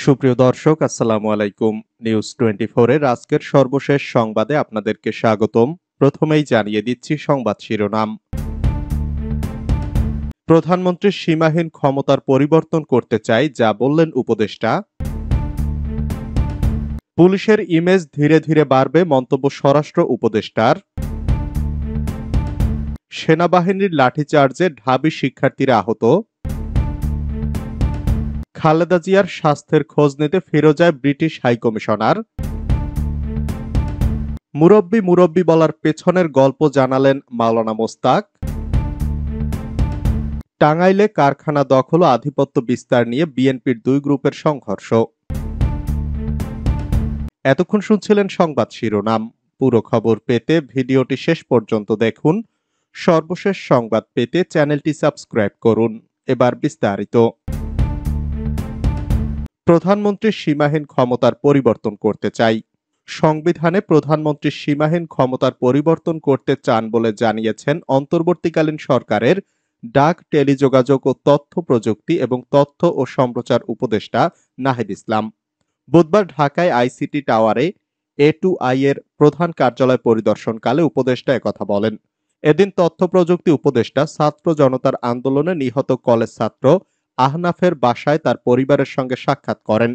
সুপ্রিয় দর্শক, আসসালামু আলাইকুম। নিউজ 24 এর আজকের সর্বশেষ সংবাদে আপনাদেরকে স্বাগতম। প্রথমেই জানিয়ে দিচ্ছি সংবাদ শিরোনাম। প্রধানমন্ত্রীর সীমাহীন ক্ষমতার পরিবর্তন করতে চাই, যা বললেন উপদেষ্টা। পুলিশের ইমেজ ধীরে ধীরে বাড়বে, মন্তব্য স্বরাষ্ট্র উপদেষ্টার। সেনাবাহিনীর লাঠিচার্জে ঢাবি শিক্ষার্থীরা আহত। খালেদা জিয়ার স্বাস্থ্যের খোঁজ নিতে ফিরোজায় ব্রিটিশ হাইকমিশনার। মুরব্বি মুরব্বি বলার পেছনের গল্প জানালেন মাওলানা মোস্তাক। টাঙ্গাইলে কারখানা দখল ও আধিপত্য বিস্তার নিয়ে বিএনপির দুই গ্রুপের সংঘর্ষ। এতক্ষণ শুনছিলেন সংবাদ শিরোনাম। পুরো খবর পেতে ভিডিওটি শেষ পর্যন্ত দেখুন। সর্বশেষ সংবাদ পেতে চ্যানেলটি সাবস্ক্রাইব করুন। এবার বিস্তারিত। প্রধানমন্ত্রীর সীমাহীন ক্ষমতার পরিবর্তন করতে চাই। সংবিধানে প্রধানমন্ত্রীর সীমাহীন ক্ষমতার পরিবর্তন করতে চান বলে জানিয়েছেন অন্তর্বর্তীকালীন সরকারের ডাক, টেলিযোগাযোগ ও তথ্য প্রযুক্তি এবং তথ্য ও সম্প্রচার উপদেষ্টা নাহিদ ইসলাম। বুধবার ঢাকায় আইসিটি টাওয়ারে A2I এর প্রধান কার্যালয় পরিদর্শনকালে উপদেষ্টা একথা বলেন। এদিন তথ্য প্রযুক্তি উপদেষ্টা ছাত্র জনতার আন্দোলনে নিহত কলেজ ছাত্র আহনাফের বাসায় তার পরিবারের সঙ্গে সাক্ষাৎ করেন।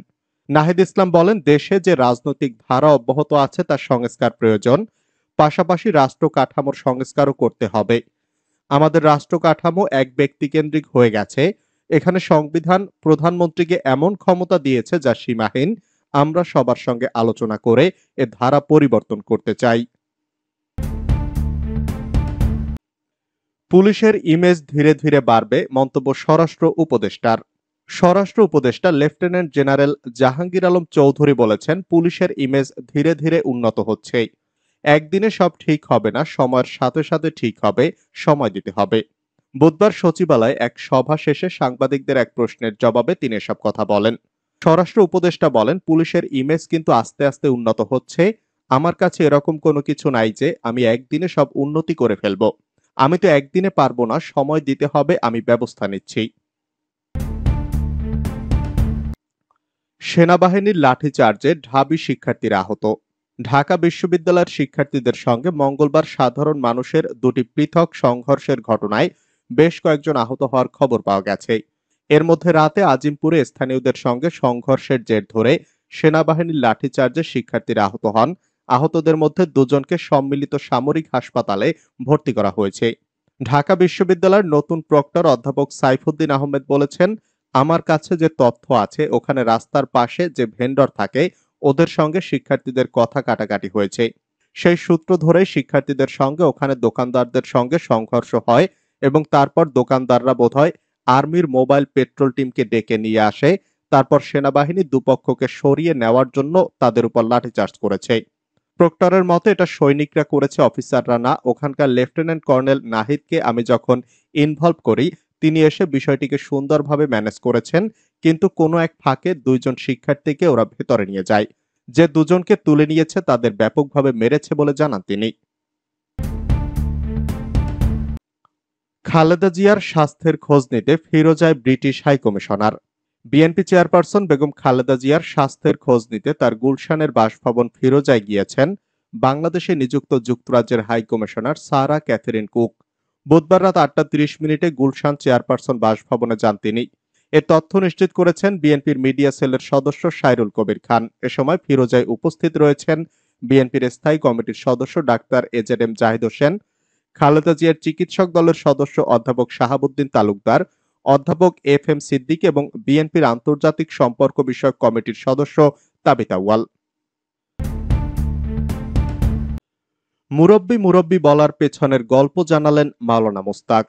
নাহিদ ইসলাম বলেন, দেশে যে রাজনৈতিক ধারা অব্যাহত আছে তার সংস্কার প্রয়োজন, পাশাপাশি রাষ্ট্র কাঠামোর সংস্কারও করতে হবে। আমাদের রাষ্ট্র কাঠামো এক ব্যক্তিকেন্দ্রিক হয়ে গেছে। এখানে সংবিধান প্রধানমন্ত্রীকে এমন ক্ষমতা দিয়েছে যা সীমাহীন। আমরা সবার সঙ্গে আলোচনা করে এ ধারা পরিবর্তন করতে চাই। পুলিশের ইমেজ ধীরে ধীরে বাড়বে, মন্তব্য স্বরাষ্ট্র উপদেষ্টার। স্বরাষ্ট্র উপদেষ্টা লেফটেন্যান্ট জেনারেল জাহাঙ্গীর আলম চৌধুরী বলেছেন, পুলিশের ইমেজ ধীরে ধীরে উন্নত হচ্ছে। একদিনে সব ঠিক হবে না, সময়ের সাথে সাথে ঠিক হবে, সময় দিতে হবে। বুধবার সচিবালয়ে এক সভা শেষে সাংবাদিকদের এক প্রশ্নের জবাবে তিনি এসব কথা বলেন। স্বরাষ্ট্র উপদেষ্টা বলেন, পুলিশের ইমেজ কিন্তু আস্তে আস্তে উন্নত হচ্ছে। আমার কাছে এরকম কোনো কিছু নাই যে আমি একদিনে সব উন্নতি করে ফেলবো। আমি তো একদিনে পারবো না, সময় দিতে হবে, আমি ব্যবস্থা নিচ্ছি। সেনাবাহিনীর লাঠিচার্জে ঢাবি শিক্ষার্থীরা আহত। ঢাকা বিশ্ববিদ্যালয়ের শিক্ষার্থীদের সঙ্গে মঙ্গলবার সাধারণ মানুষের দুটি পৃথক সংঘর্ষের ঘটনায় বেশ কয়েকজন আহত হওয়ার খবর পাওয়া গেছে। এর মধ্যে রাতে আজিমপুরে স্থানীয়দের সঙ্গে সংঘর্ষের জের ধরে সেনাবাহিনীর লাঠিচার্জে শিক্ষার্থীরা আহত হন। আহতদের মধ্যে দুজনকে সম্মিলিত সামরিক হাসপাতালে ভর্তি করা হয়েছে। ঢাকা বিশ্ববিদ্যালয়ের নতুন প্রক্টর অধ্যাপক সাইফুদ্দিন আহমেদ বলেছেন, আমার কাছে যে তথ্য আছে, ওখানে রাস্তার পাশে যে ভেন্ডর থাকে ওদের সঙ্গে শিক্ষার্থীদের কথা কাটাকাটি হয়েছে। সেই সূত্র ধরেই শিক্ষার্থীদের সঙ্গে ওখানে দোকানদারদের সঙ্গে সংঘর্ষ হয় এবং তারপর দোকানদাররা বোধহয় আর্মির মোবাইল পেট্রোল টিমকে ডেকে নিয়ে আসে। তারপর সেনাবাহিনী দুপক্ষকে সরিয়ে নেওয়ার জন্য তাদের উপর লাঠিচার্জ করেছে। প্রক্টরের মতে এটা সৈনিকরা করেছে, অফিসাররা না। ওখানকার লেফটেন্যান্ট কর্নেল নাহিদকে আমি যখন ইনভলভ করি, তিনি এসে বিষয়টিকে সুন্দরভাবে ম্যানেজ করেছেন, কিন্তু কোনো এক ফাঁকে দুইজন শিক্ষার্থীকে ওরা ভেতরে নিয়ে যায়। যে দুজনকে তুলে নিয়েছে তাদের ব্যাপকভাবে মেরেছে বলে জানান তিনি। খালেদা জিয়ার স্বাস্থ্যের খোঁজ নিতে ফিরোজায় British high commissioner. BNP chairperson Begum Khaleda জিয়ার স্বাস্থ্যের খোঁজ নিতে তার গুলশানের বাসভবন ফিরোজায় গিয়েছেন বাংলাদেশে নিযুক্ত যুক্তরাজ্যের হাইকমিশনার সারা ক্যাথরিন কুক। বুধবার রাত 8:30 গুলশান চেয়ারপারসন বাসভবনে যান তিনি। এ তথ্য নিশ্চিত করেছেন বিএনপির মিডিয়া সেলের সদস্য সাইরুল কবির খান। এ সময় ফিরোজায় উপস্থিত রয়েছেন বিএনপির স্থায়ী কমিটির সদস্য ডাক্তার AZM জাহিদ হোসেন, খালেদা জিয়ার চিকিৎসক দলের সদস্য অধ্যাপক শাহাবুদ্দিন তালুকদার, অধ্যাপক FM সিদ্দিক এবং বিএনপির আন্তর্জাতিক সম্পর্ক বিষয়ক কমিটির সদস্য তাবিতা ওয়াল। মুরব্বি মুরব্বি বলার পেছনের গল্প জানালেন মাওলানা মোস্তাক।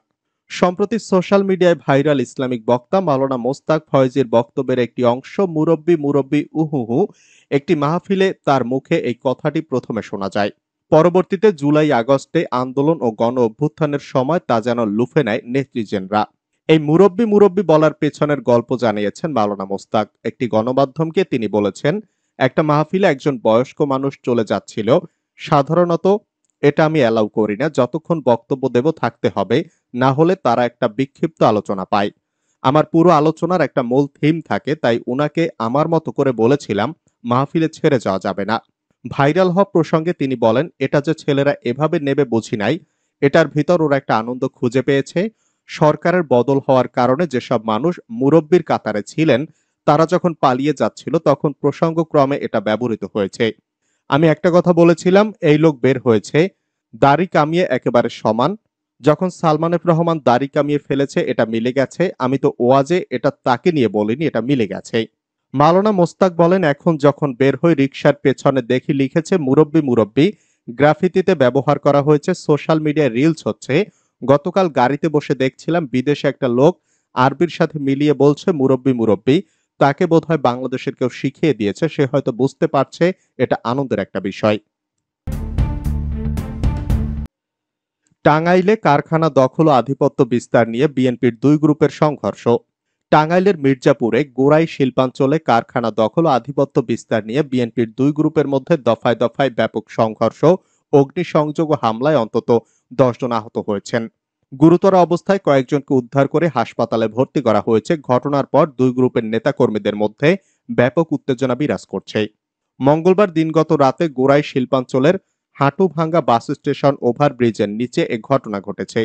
সম্প্রতি সোশ্যাল মিডিয়ায় ভাইরাল ইসলামিক বক্তা মাওলানা মোস্তাক ফয়েজীর বক্তব্যের একটি অংশ, মুরব্বি মুরব্বি উহুহু। একটি মাহফিলে তার মুখে এই কথাটি প্রথমে শোনা যায়। পরবর্তীতে জুলাই আগস্টে আন্দোলন ও গণ অভ্যুত্থানের সময় তা যেন লুফে নেয় নেতৃজেনরা। এই মুরব্বি মুরব্বি বলার পেছনের গল্প জানিয়েছেন মাওলানা মোস্তাক। একটি গণমাধ্যমকে তিনি বলেছেন, একটা মাহফিলে একজন বয়স্ক মানুষ চলে যাচ্ছিল। সাধারণত এটা আমি অ্যালাউ করি না, যতক্ষণ বক্তব্য দেব থাকতে হবে, না হলে তারা একটা বিক্ষিপ্ত আলোচনা পায়। আমার পুরো আলোচনার একটা মূল থিম থাকে, তাই উনাকে আমার মতো করে বলেছিলাম মাহফিলে ছেড়ে যাওয়া যাবে না। ভাইরাল হওয়া প্রসঙ্গে তিনি বলেন, এটা যে ছেলেরা এভাবে নেবে বুঝি নাই, এটার ভিতর ওরা একটা আনন্দ খুঁজে পেয়েছে। সরকারের বদল হওয়ার কারণে যেসব মানুষ মুরব্বির কাতারে ছিলেন তারা যখন পালিয়ে যাচ্ছিল তখন প্রসঙ্গক্রমে এটা ব্যবহৃত হয়েছে। আমি একটা কথা বলেছিলাম, এই লোক বের হয়েছে দাড়ি কামিয়ে একেবারে সমান। যখন সালমান এফ রহমান দাড়ি কামিয়ে ফেলেছে এটা মিলে গেছে, আমি তো ওয়াজে এটা তাকে নিয়ে বলিনি, এটা মিলে গেছে। মাওলানা মোস্তাক বলেন, এখন যখন বের হই রিকশার পেছনে দেখি লিখেছে মুরব্বি মুরব্বি, গ্রাফিতিতে ব্যবহার করা হয়েছে, সোশ্যাল মিডিয়ায় রিলস হচ্ছে। গতকাল গাড়িতে বসে দেখছিলাম বিদেশে একটা লোক আরবির সাথে মিলিয়ে বলছে মুরব্বি মুরব্বি। তাকে বোধহয় বাংলাদেশের কেউ শিখিয়ে দিয়েছে, সে হয়তো বুঝতে পারছে এটা আনন্দের একটা বিষয়। টাঙ্গাইলে কারখানা দখল ও আধিপত্য বিস্তার নিয়ে বিএনপির দুই গ্রুপের সংঘর্ষ। টাঙ্গাইলের মির্জাপুরে গোড়াই শিল্পাঞ্চলে কারখানা দখল ও আধিপত্য বিস্তার নিয়ে বিএনপির দুই গ্রুপের মধ্যে দফায় দফায় ব্যাপক সংঘর্ষ, অগ্নিসংযোগ ও হামলায় অন্তত 10 জন আহত হয়েছেন। গুরুতর অবস্থায় কয়েকজনকে উদ্ধার করে হাসপাতালে ভর্তি করা হয়েছে। ঘটনার পর দুই গ্রুপের নেতাকর্মীদের মধ্যে ব্যাপক উত্তেজনা বিরাজ করছে। মঙ্গলবার দিনগত রাতে গোড়াই শিল্পাঞ্চলের হাটুভাঙ্গা বাস স্টেশন ওভারব্রিজের নিচে এ ঘটনা ঘটেছে।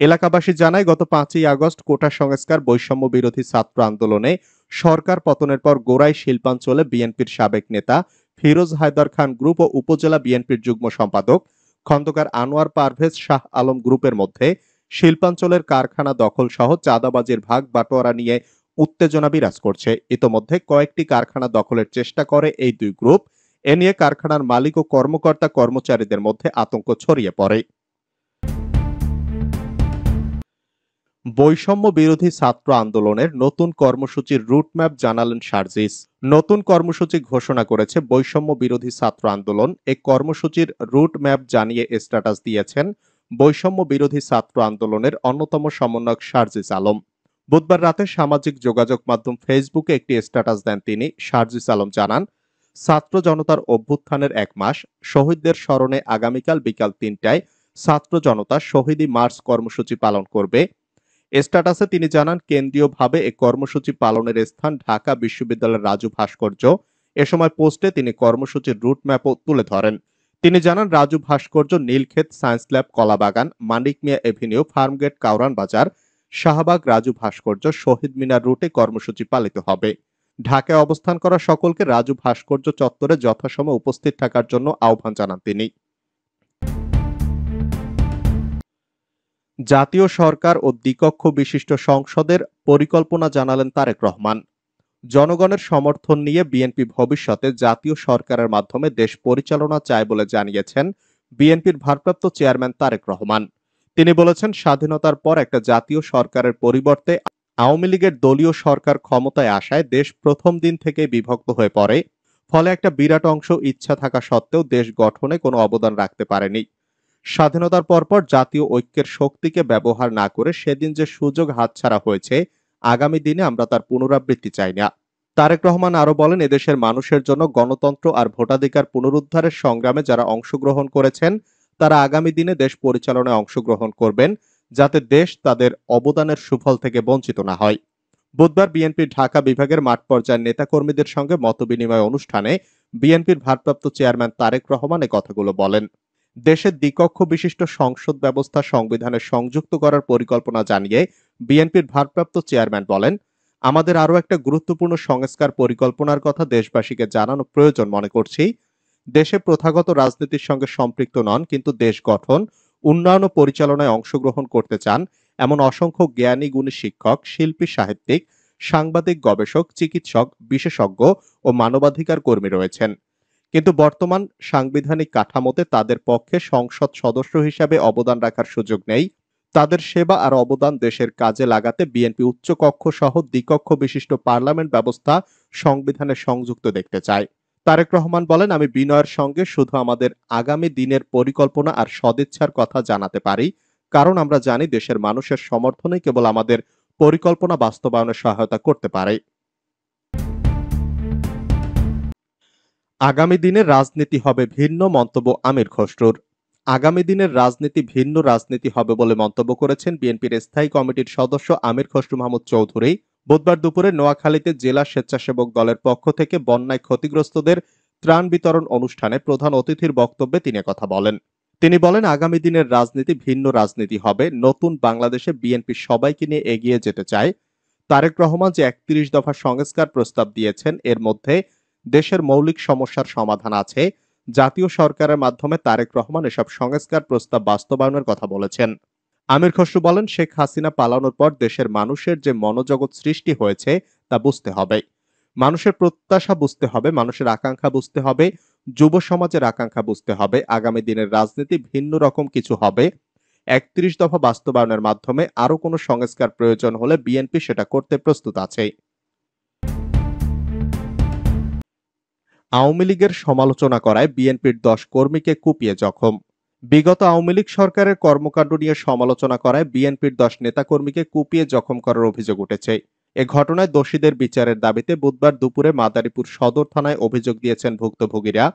এলাকাবাসী জানায়, গত 5ই আগস্ট কোটা সংস্কার বৈষম্য বিরোধী ছাত্র আন্দোলনে সরকার পতনের পর গোড়াই শিল্পাঞ্চলে বিএনপির সাবেক নেতা ফিরোজ হায়দার খান গ্রুপ ও উপজেলা বিএনপির যুগ্ম সম্পাদক খন্দকার আনোয়ার পারভেজ শাহ আলম গ্রুপের মধ্যে শিল্পাঞ্চলের কারখানা দখল সহ চাঁদাবাজির ভাগ বাটোয়ারা নিয়ে উত্তেজনা বিরাজ করছে। ইতোমধ্যে কয়েকটি কারখানা দখলের চেষ্টা করে এই দুই গ্রুপ। এ নিয়ে কারখানার মালিক ও কর্মকর্তা কর্মচারীদের মধ্যে আতঙ্ক ছড়িয়ে পড়ে। বৈষম্য বিরোধী ছাত্র আন্দোলনের নতুন কর্মসূচির রুটম্যাপ জানালেন সার্জিস। নতুন কর্মসূচি ঘোষণা করেছে বৈষম্য বিরোধী ছাত্র আন্দোলন। এই কর্মসূচির রুটম্যাপ জানিয়ে স্ট্যাটাস দিয়েছেন বৈষম্য বিরোধী ছাত্র আন্দোলনের অন্যতম সমন্বয়ক সার্জিস আলম। বুধবার রাতে সামাজিক যোগাযোগ মাধ্যম ফেসবুকে একটি স্ট্যাটাস দেন তিনি। সার্জিস আলম জানান, ছাত্র জনতার অভ্যুত্থানের 1 মাস, শহীদদের স্মরণে আগামীকাল বিকাল 3টায় ছাত্র জনতা শহীদি মার্চ কর্মসূচি পালন করবে। স্ট্যাটাসে তিনি জানান, কেন্দ্রীয়ভাবে এই কর্মসূচি পালনের স্থান ঢাকা বিশ্ববিদ্যালয়ের রাজু ভাস্কর্য। এ সময় পোস্টে তিনি কর্মসূচির রুটম্যাপও তুলে ধরেন। তিনি জানান, রাজু ভাস্কর্য, নীলক্ষেত সায়েন্স ল্যাব, কলাবাগান, মানিক মিয়া এভিনিউ, ফার্মগেট, কাউরান বাজার, শাহবাগ, রাজু ভাস্কর্য, শহীদ মিনার রুটে কর্মসূচি পালিত হবে। ঢাকায় অবস্থান করা সকলকে রাজু ভাস্কর্য চত্বরে যথাসময়ে উপস্থিত থাকার জন্য আহ্বান জানান তিনি। জাতীয় সরকার ও দ্বিকক্ষ বিশিষ্ট সংসদের পরিকল্পনা জানালেন তারেক রহমান। জনগণের সমর্থন নিয়ে বিএনপি ভবিষ্যতে জাতীয় সরকারের মাধ্যমে দেশ পরিচালনা চায় বলে জানিয়েছেন বিএনপির ভারপ্রাপ্ত চেয়ারম্যান তারেক রহমান। তিনি বলেছেন, স্বাধীনতার পর একটা জাতীয় সরকারের পরিবর্তে আওয়ামী লীগের দলীয় সরকার ক্ষমতায় আসায় দেশ প্রথম দিন থেকে বিভক্ত হয়ে পড়ে। ফলে একটা বিরাট অংশ ইচ্ছা থাকা সত্ত্বেও দেশ গঠনে কোনো অবদান রাখতে পারেনি। স্বাধীনতার পরপর জাতীয় ঐক্যের শক্তিকে ব্যবহার না করে সেদিন যে সুযোগ হাতছাড়া হয়েছে, আগামী দিনে আমরা তার পুনরাবৃত্তি চাই না। তারেক রহমান আরো বলেন, এদেশের মানুষের জন্য গণতন্ত্র আর ভোটাধিকার পুনরুদ্ধারের সংগ্রামে যারা অংশগ্রহণ করেছেন তারা আগামী দিনে দেশ পরিচালনায় অংশগ্রহণ করবেন, যাতে দেশ তাদের অবদানের সুফল থেকে বঞ্চিত না হয়। বুধবার বিএনপির ঢাকা বিভাগের মাঠ পর্যায়ের নেতাকর্মীদের সঙ্গে মতবিনিময় অনুষ্ঠানে বিএনপির ভারপ্রাপ্ত চেয়ারম্যান তারেক রহমান এ কথাগুলো বলেন। দেশের দ্বিকক্ষ বিশিষ্ট সংসদ ব্যবস্থা সংবিধানে সংযুক্ত করার পরিকল্পনা জানিয়ে বিএনপির ভারপ্রাপ্ত চেয়ারম্যান বলেন, আমাদের আরো একটা গুরুত্বপূর্ণ সংস্কার পরিকল্পনার কথা দেশবাসীকে জানানো প্রয়োজন মনে করছি। দেশে প্রথাগত রাজনীতির সঙ্গে সম্পৃক্ত নন, কিন্তু দেশ গঠন, উন্নয়ন ও পরিচালনায় অংশগ্রহণ করতে চান এমন অসংখ্য জ্ঞানী গুণী শিক্ষক, শিল্পী, সাহিত্যিক, সাংবাদিক, গবেষক, চিকিৎসক, বিশেষজ্ঞ ও মানবাধিকার কর্মী রয়েছেন। কিন্তু বর্তমান সাংবিধানিক কাঠামোতে তাদের পক্ষে সংসদ সদস্য হিসাবে অবদান রাখার সুযোগ নেই। তাদের সেবা আর অবদান দেশের কাজে লাগাতে বিএনপি উচ্চকক্ষ সহ দ্বিকক্ষ বিশিষ্ট পার্লামেন্ট ব্যবস্থা সংবিধানে সংযুক্ত দেখতে চায়। তারেক রহমান বলেন, আমি বিনয়ের সঙ্গে শুধু আমাদের আগামী দিনের পরিকল্পনা আর সদিচ্ছার কথা জানাতে পারি, কারণ আমরা জানি দেশের মানুষের সমর্থনই কেবল আমাদের পরিকল্পনা বাস্তবায়নে সহায়তা করতে পারে। আগামী দিনে রাজনীতি হবে ভিন্ন, মন্তব্য আমির খসরুর। আগামী দিনের রাজনীতি ভিন্ন রাজনীতি হবে বলে মন্তব্য করেছেন বিএনপির স্থায়ী কমিটির সদস্য আমির খসরু মাহমুদ চৌধুরী। বুধবার দুপুরে নোয়াখালীতে জেলা স্বেচ্ছাসেবক দলের পক্ষ থেকে বন্যায় ক্ষতিগ্রস্তদের ত্রাণ বিতরণ অনুষ্ঠানে প্রধান অতিথির বক্তব্যে তিনি কথা বলেন। তিনি বলেন, আগামী দিনের রাজনীতি ভিন্ন রাজনীতি হবে। নতুন বাংলাদেশে বিএনপি সবাইকে নিয়ে এগিয়ে যেতে চায়। তারেক রহমান যে ৩১ দফা সংস্কার প্রস্তাব দিয়েছেন, এর মধ্যে দেশের মৌলিক সমস্যার সমাধান আছে। জাতীয় সরকারের মাধ্যমে তারেক রহমান এসব সংস্কার প্রস্তাব বাস্তবায়নের কথা বলেছেন। আমির খসরু বলেন, শেখ হাসিনা পালানোর পর দেশের মানুষের যে মনোজগৎ সৃষ্টি হয়েছে তা বুঝতে হবে। মানুষের প্রত্যাশা বুঝতে হবে, মানুষের আকাঙ্ক্ষা বুঝতে হবে, যুব সমাজের আকাঙ্ক্ষা বুঝতে হবে। আগামী দিনের রাজনীতি ভিন্ন রকম কিছু হবে। ৩১ দফা বাস্তবায়নের মাধ্যমে আরো কোনো সংস্কার প্রয়োজন হলে বিএনপি সেটা করতে প্রস্তুত আছে। আওয়ামী লীগের সমালোচনা করায় বিএনপির ১০ কর্মীকে কুপিয়ে জখম। বিগত আওয়ামী লীগ সরকারের কর্মকাণ্ড নিয়ে সমালোচনা করায় বিএনপির ১০ নেতাকর্মীকে কুপিয়ে জখম করার অভিযোগ উঠেছে। এ ঘটনায় দোষীদের বিচারের দাবিতে বুধবার দুপুরে মাদারীপুর সদর থানায় অভিযোগ দিয়েছেন ভুক্তভোগীরা।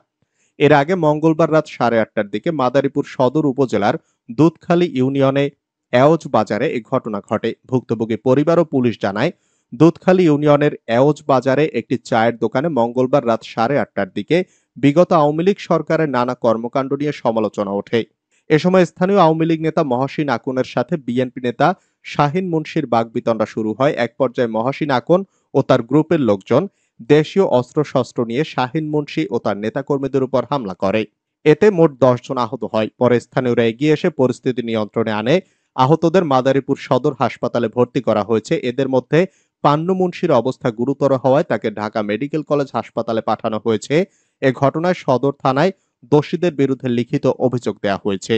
এর আগে মঙ্গলবার রাত ৮:৩০টার দিকে মাদারীপুর সদর উপজেলার দুধখালী ইউনিয়নে এওজ বাজারে এ ঘটনা ঘটে। ভুক্তভোগী পরিবার ও পুলিশ জানায়, দুধখালী ইউনিয়নের এওজ বাজারে একটি চায়ের দোকানে মঙ্গলবার রাত ৮:৩০টার দিকে বিগত আওয়ামী লীগ সরকারের নানা কর্মকাণ্ড নিয়ে সমালোচনা ওঠে। এ সময় স্থানীয় আওয়ামী লীগ নেতা মহসিন আকুনের সাথে বিএনপি নেতা শাহীন মুন্সির বাগবিতণ্ডা শুরু হয়। এক পর্যায়ে মহসিন আকুন ও তার গ্রুপের লোকজন দেশীয় অস্ত্রশস্ত্র নিয়ে শাহীন মুন্সি ও তার নেতাকর্মীদের উপর হামলা করে। এতে মোট ১০ জন আহত হয়। পরে স্থানীয়রা এগিয়ে এসে পরিস্থিতি নিয়ন্ত্রণে আনে। আহতদের মাদারীপুর সদর হাসপাতালে ভর্তি করা হয়েছে। এদের মধ্যে পান্নু মুন্সির অবস্থা গুরুতর হওয়ায় তাকে ঢাকা মেডিকেল কলেজ হাসপাতালে পাঠানো হয়েছে। এ ঘটনায় সদর থানায় দোষীদের বিরুদ্ধে লিখিত অভিযোগ দেওয়া হয়েছে।